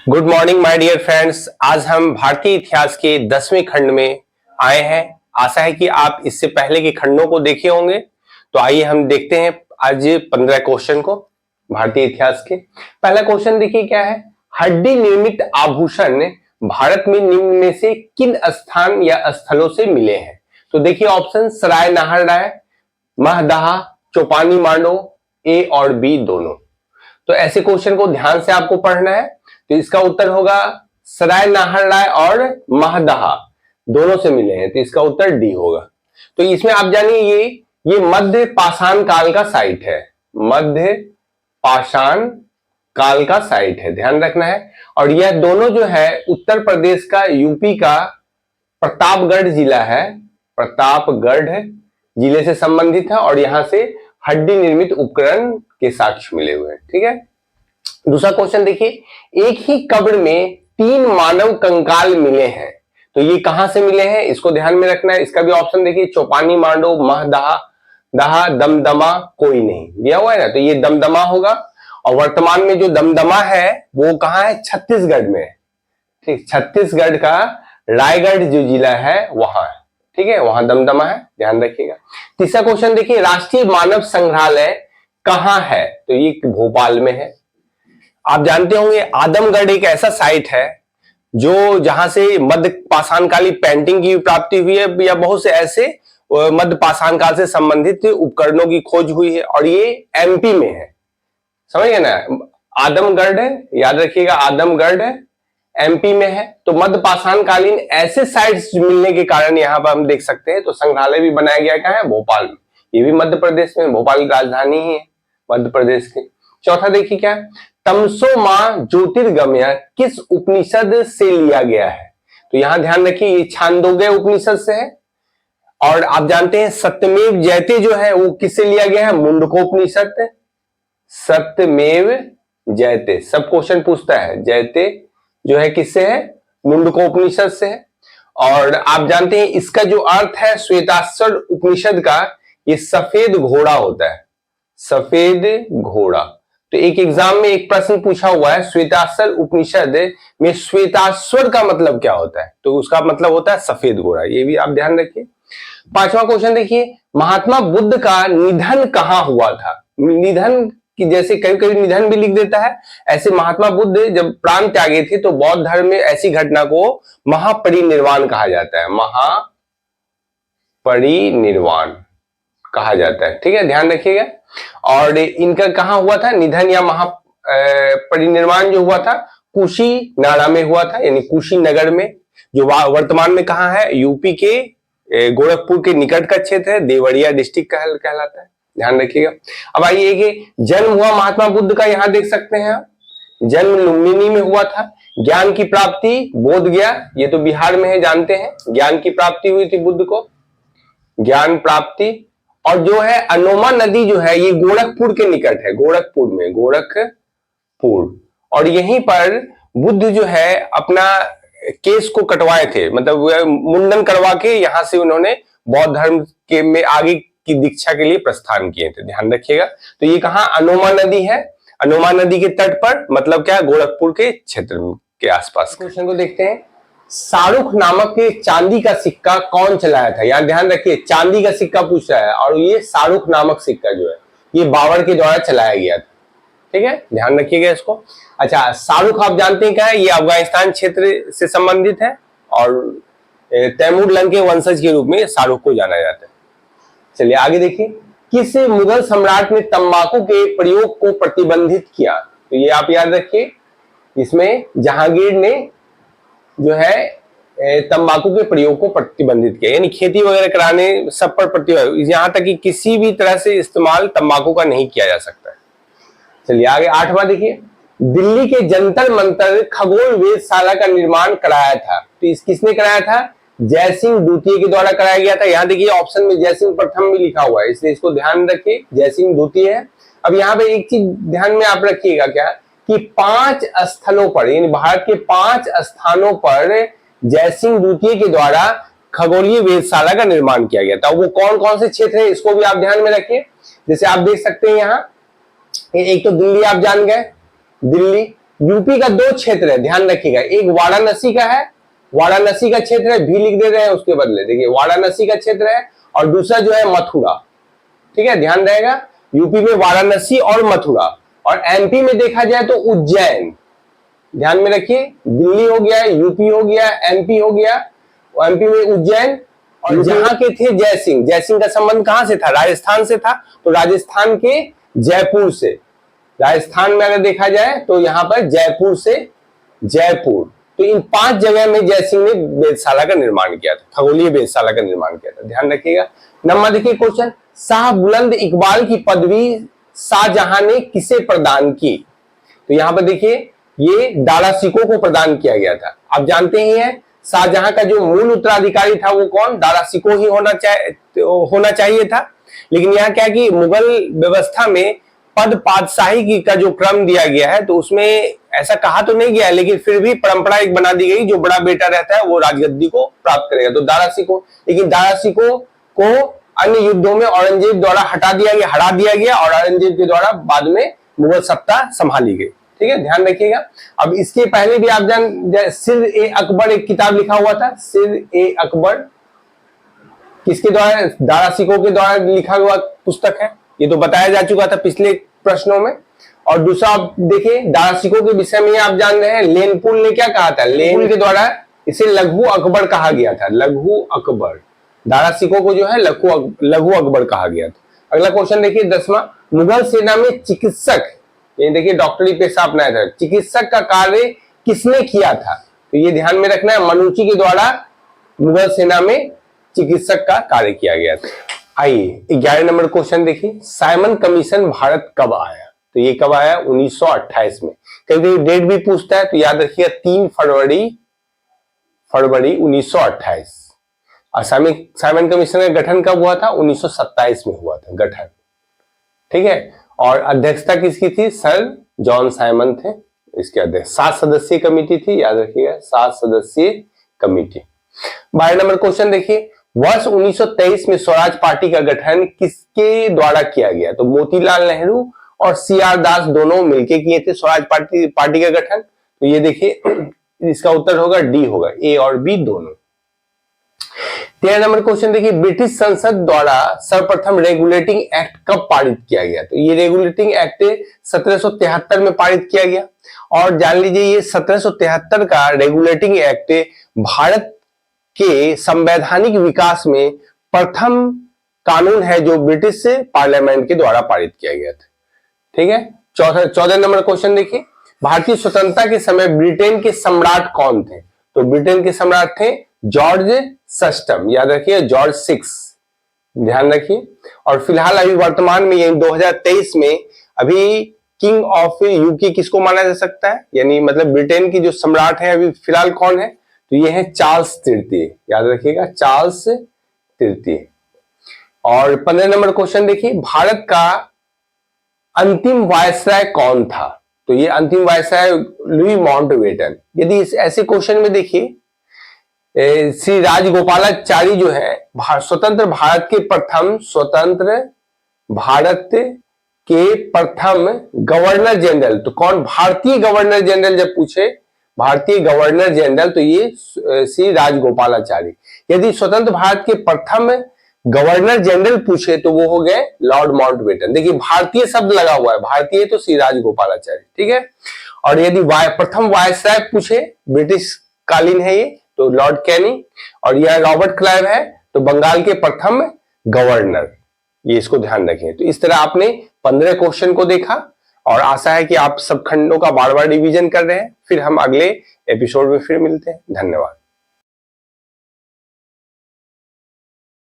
Good morning my dear friends. आज हम भारतीय इतिहास के 10वें खंड में आए हैं। आशा है कि आप इससे पहले के खंडों को देखे होंगे। तो आइए हम देखते हैं आज 15 क्वेश्चन को भारतीय इतिहास के। पहला क्वेश्चन देखिए क्या है। हड्डी निर्मित आभूषण भारत में निम्न में से किन स्थान या स्थलों से मिले हैं। तो देखिए ऑप्शन सराय नाहरलाय, महदहा, चौपानी मांडो, ए और बी दोनों। तो ऐसे क्वेश्चन को ध्यान से आपको पढ़ना है। तो इसका उत्तर होगा सराय नाहरलाय और महदहा दोनों से मिले हैं, तो इसका उत्तर डी होगा। तो इसमें आप जानिए ये मध्य पाषाण काल का साइट है, मध्य पाषाण काल का साइट है, ध्यान रखना है। और यह दोनों जो है उत्तर प्रदेश का यूपी का प्रतापगढ़ जिला है, प्रतापगढ़ जिले से संबंधित है और यहां से हड्डी निर्मित उपकरण के साक्ष्य मिले हुए हैं। ठीक है। दूसरा क्वेश्चन देखिए, एक ही कब्र में 3 मानव कंकाल मिले हैं, तो ये कहां से मिले हैं इसको ध्यान में रखना है। इसका भी ऑप्शन देखिए चौपानी मांडो, महदहा, दमदमा कोई नहीं दिया हुआ है ना, तो ये दमदमा होगा। और वर्तमान में जो दमदमा है वो कहां है, छत्तीसगढ़ में। ठीक, छत्तीसगढ़ का रायगढ़ जो जिला है वहां है। ठीक है, वहां दमदमा है, ध्यान रखिएगा। तीसरा क्वेश्चन देखिए, राष्ट्रीय मानव संग्रहालय कहां है, तो ये भोपाल में है। आप जानते होंगे आदमगढ़ एक ऐसा साइट है जो जहां से मध्य पाषाण कालीन पेंटिंग की प्राप्ति हुई है या बहुत से ऐसे मध्य पाषाण काल से संबंधित उपकरणों की खोज हुई है और ये एमपी में है, समझ गए ना। आदमगढ़ याद रखिएगा, आदमगढ़ एमपी में है। तो मध्य पाषाण कालीन ऐसे साइट्स मिलने के कारण यहाँ पर हम देख सकते हैं। तो संग्रहालय भी बनाया गया कहाँ है, भोपाल में, ये भी मध्य प्रदेश में, भोपाल की राजधानी ही है मध्य प्रदेश की। चौथा देखिए क्या है, तमसो ज्योतिर्गमय किस उपनिषद से लिया गया है, तो यहां ध्यान रखिए ये छांदोग्य उपनिषद से है। और आप जानते हैं सत्यमेव जयते जो है वो किससे लिया गया है, मुंडकोपनिषद। सत्यमेव जयते सब क्वेश्चन पूछता है, जयते जो है किससे है, मुंडकोपनिषद से है। और आप जानते हैं इसका जो अर्थ है श्वेताश्वर उपनिषद का, ये सफेद घोड़ा होता है, सफेद घोड़ा। तो एक एग्जाम में एक प्रश्न पूछा हुआ है श्वेताश्वर उपनिषद में श्वेताश्वर का मतलब क्या होता है, तो उसका मतलब होता है सफेद घोड़ा, ये भी आप ध्यान रखिए। पांचवा क्वेश्चन देखिए, महात्मा बुद्ध का निधन कहां हुआ था। निधन की जैसे कभी कभी निधन भी लिख देता है, ऐसे महात्मा बुद्ध जब प्राण त्यागे थे तो बौद्ध धर्म में ऐसी घटना को महापरिनिर्वाण कहा जाता है, महापरिनिर्वाण कहा जाता है। ठीक है, ध्यान रखिएगा। और इनका कहां हुआ था निधन या महापरिनिर्वाण जो हुआ था, कुशीनाड़ा में हुआ था, यानी कुशीनगर में, जो वर्तमान में कहां है, यूपी के गोरखपुर के निकट का क्षेत्र है, देवरिया डिस्ट्रिक्ट कहलाता है, ध्यान रखिएगा। अब आइए कि जन्म हुआ महात्मा बुद्ध का, यहां देख सकते हैं जन्म लुम्बिनी में हुआ था। ज्ञान की प्राप्ति बोध गया, ये तो बिहार में है, जानते हैं ज्ञान की प्राप्ति हुई थी बुद्ध को, ज्ञान प्राप्ति। और जो है अनोमा नदी जो है ये गोरखपुर के निकट है, गोरखपुर में, गोरखपुर। और यहीं पर बुद्ध जो है अपना केस को कटवाए थे, मतलब मुंडन करवा के यहां से उन्होंने बौद्ध धर्म के में आगे की दीक्षा के लिए प्रस्थान किए थे, ध्यान रखिएगा। तो ये कहां, अनोमा नदी है, अनोमा नदी के तट पर, मतलब क्या, गोरखपुर के क्षेत्र के आसपास। क्वेश्चन को देखते हैं, शाहरुख नामक चांदी का सिक्का कौन चलाया था। यहां ध्यान रखिए चांदी का सिक्का पूछ रहा है और ये शाहरुख नामक सिक्का जो है ये बाबर के द्वारा चलाया गया था। ठीक है, ध्यान रखिएगा इसको। अच्छा, शाहरुख आप जानते हैं क्या है, ये अफगानिस्तान क्षेत्र से संबंधित है और तैमूर लंग के वंशज के रूप में शाहरुख को जाना जाता है। चलिए आगे देखिए, किस मुगल सम्राट ने तंबाकू के प्रयोग को प्रतिबंधित किया, तो ये आप याद रखिए, इसमें जहांगीर ने जो है तंबाकू के प्रयोग को प्रतिबंधित किया, यानी खेती वगैरह कराने सब पर प्रतिबंध, यहां तक कि किसी भी तरह से इस्तेमाल तंबाकू का नहीं किया जा सकता है। चलिए आगे आठवां देखिए, दिल्ली के जंतर मंतर खगोल वेधशाला का निर्माण कराया था, तो इस किसने कराया था, जयसिंह द्वितीय के द्वारा कराया गया था। यहां देखिए ऑप्शन में जयसिंह प्रथम भी लिखा हुआ है, इसलिए इसको ध्यान रखिए, जयसिंह द्वितीय है। अब यहाँ पे एक चीज ध्यान में आप रखिएगा क्या, कि 5 स्थलों पर, यानी भारत के 5 स्थानों पर जयसिंह द्वितीय के द्वारा खगोलीय वेधशाला का निर्माण किया गया था। वो कौन कौन से क्षेत्र है इसको भी आप ध्यान में रखिए। जैसे आप देख सकते हैं यहाँ, एक तो दिल्ली आप जान गए, दिल्ली, यूपी का दो क्षेत्र है, ध्यान रखिएगा, एक वाराणसी का है, वाराणसी का क्षेत्र है, भी लिख दे रहे हैं उसके बदले, देखिए वाराणसी का क्षेत्र है, और दूसरा जो है मथुरा, ठीक है, ध्यान रहेगा, यूपी में वाराणसी और मथुरा। और एमपी में देखा जाए तो उज्जैन, ध्यान में रखिए, दिल्ली हो गया, यूपी हो गया, एमपी हो गया, एमपी में उज्जैन, और जहां के थे जयसिंह, जयसिंह का संबंध कहां से था, राजस्थान से था, तो राजस्थान के जयपुर से, राजस्थान में अगर देखा जाए तो यहां पर जयपुर से जयपुर, तो इन 5 जगह में जयसिंह ने वेधशाला का निर्माण किया था, खगोलीय वेधशाला का निर्माण किया था, ध्यान रखिएगा। नंबर देखिए क्वेश्चन, शाह बुलंद इकबाल की पदवी शाहजहां ने किसे प्रदान की, तो यहां पर देखिए ये दारा सिकों को प्रदान किया गया था। आप जानते ही हैं शाहजहां का जो मूल उत्तराधिकारी था वो कौन, दारा सिकों ही होना चाहिए था, लेकिन यहाँ क्या कि मुगल व्यवस्था में पद पातशाही का जो क्रम दिया गया है तो उसमें ऐसा कहा तो नहीं गया है, लेकिन फिर भी परंपरा एक बना दी गई, जो बड़ा बेटा रहता है वो राजगद्दी को प्राप्त करेगा, तो दारा सिकों, लेकिन दारा सिकों को अन्य युद्धों में औरंगजेब द्वारा हरा दिया गया और औरंगजेब के द्वारा बाद में मुगल सत्ता संभाली गई, ठीक है, ध्यान रखिएगा। अब इसके पहले भी आप सिर ए अकबर एक किताब लिखा हुआ था, सिर ए अकबर किसके द्वारा, दारा सिकों के द्वारा लिखा हुआ पुस्तक है, ये तो बताया जा चुका था पिछले प्रश्नों में। और दूसरा आप देखिए दारा सिकों के विषय में आप जान रहे हैं, लेनपुल ने क्या कहा था, लेनपुल के द्वारा इसे लघु अकबर कहा गया था, लघु अकबर, दारा सिकों को जो है लघु अकबर कहा गया था। अगला क्वेश्चन देखिए 10वां, मुगल सेना में चिकित्सक, ये देखिए डॉक्टरी पेशा अपनाया था, चिकित्सक का कार्य किसने किया था, तो ये ध्यान में रखना है, मनुची के द्वारा मुगल सेना में चिकित्सक का कार्य किया गया था। आइए 11 नंबर क्वेश्चन देखिए, साइमन कमीशन भारत कब आया, तो ये कब आया, 1928 में, कभी डेट भी पूछता है तो याद रखिएगा 3 फरवरी 1928। और साइमन कमीशन का गठन कब हुआ था, 1927 में हुआ था गठन, ठीक है, और अध्यक्षता किसकी थी, सर जॉन साइमन थे इसके अध्यक्ष, 7 सदस्यीय कमेटी थी, याद रखिएगा 7 सदस्यीय कमेटी। 12 नंबर क्वेश्चन देखिए, वर्ष 1923 में स्वराज पार्टी का गठन किसके द्वारा किया गया, तो मोतीलाल नेहरू और CR दास दोनों मिलकर किए थे स्वराज पार्टी का गठन, तो ये देखिए इसका उत्तर होगा डी होगा, ए और बी दोनों। 13 नंबर क्वेश्चन देखिए, ब्रिटिश संसद द्वारा सर्वप्रथम रेगुलेटिंग एक्ट कब पारित किया गया, तो ये रेगुलेटिंग एक्ट 1773 में पारित किया गया, और जान लीजिए ये 1773 का रेगुलेटिंग एक्ट भारत के संवैधानिक विकास में प्रथम कानून है जो ब्रिटिश पार्लियामेंट के द्वारा पारित किया गया था, ठीक है। 14 नंबर क्वेश्चन देखिए, भारतीय स्वतंत्रता के समय ब्रिटेन के सम्राट कौन थे, तो ब्रिटेन के सम्राट थे जॉर्ज सस्टम, याद रखिए जॉर्ज 6, ध्यान रखिए। और फिलहाल अभी वर्तमान में यही 2023 में अभी किंग ऑफ यूके किसको माना जा सकता है, यानी मतलब ब्रिटेन की जो सम्राट है अभी फिलहाल कौन है, तो ये है चार्ल्स तृतीय, याद रखिएगा चार्ल्स तृतीय। और 15 नंबर क्वेश्चन देखिए, भारत का अंतिम वायसराय कौन था, तो ये अंतिम वायसराय लुई माउंटबेटन। यदि इस ऐसे क्वेश्चन में देखिए श्री राजगोपालाचारी जो है स्वतंत्र भारत के प्रथम गवर्नर जनरल, तो कौन, भारतीय गवर्नर जनरल जब पूछे भारतीय गवर्नर जनरल तो ये श्री राजगोपालाचारी। यदि स्वतंत्र भारत के प्रथम गवर्नर जनरल पूछे तो वो हो गए लॉर्ड माउंटबेटन। देखिए भारतीय शब्द लगा हुआ है, भारतीय तो श्री राजगोपालाचारी, ठीक है। और यदि प्रथम वायसराय पूछे ब्रिटिश कालीन है ये तो लॉर्ड कैनी, और यह रॉबर्ट क्लाइव है तो बंगाल के प्रथम गवर्नर, ये इसको ध्यान रखें। तो इस तरह आपने 15 क्वेश्चन को देखा और आशा है कि आप सब खंडों का बार बार रिवीजन कर रहे हैं। फिर हम अगले एपिसोड में फिर मिलते हैं। धन्यवाद।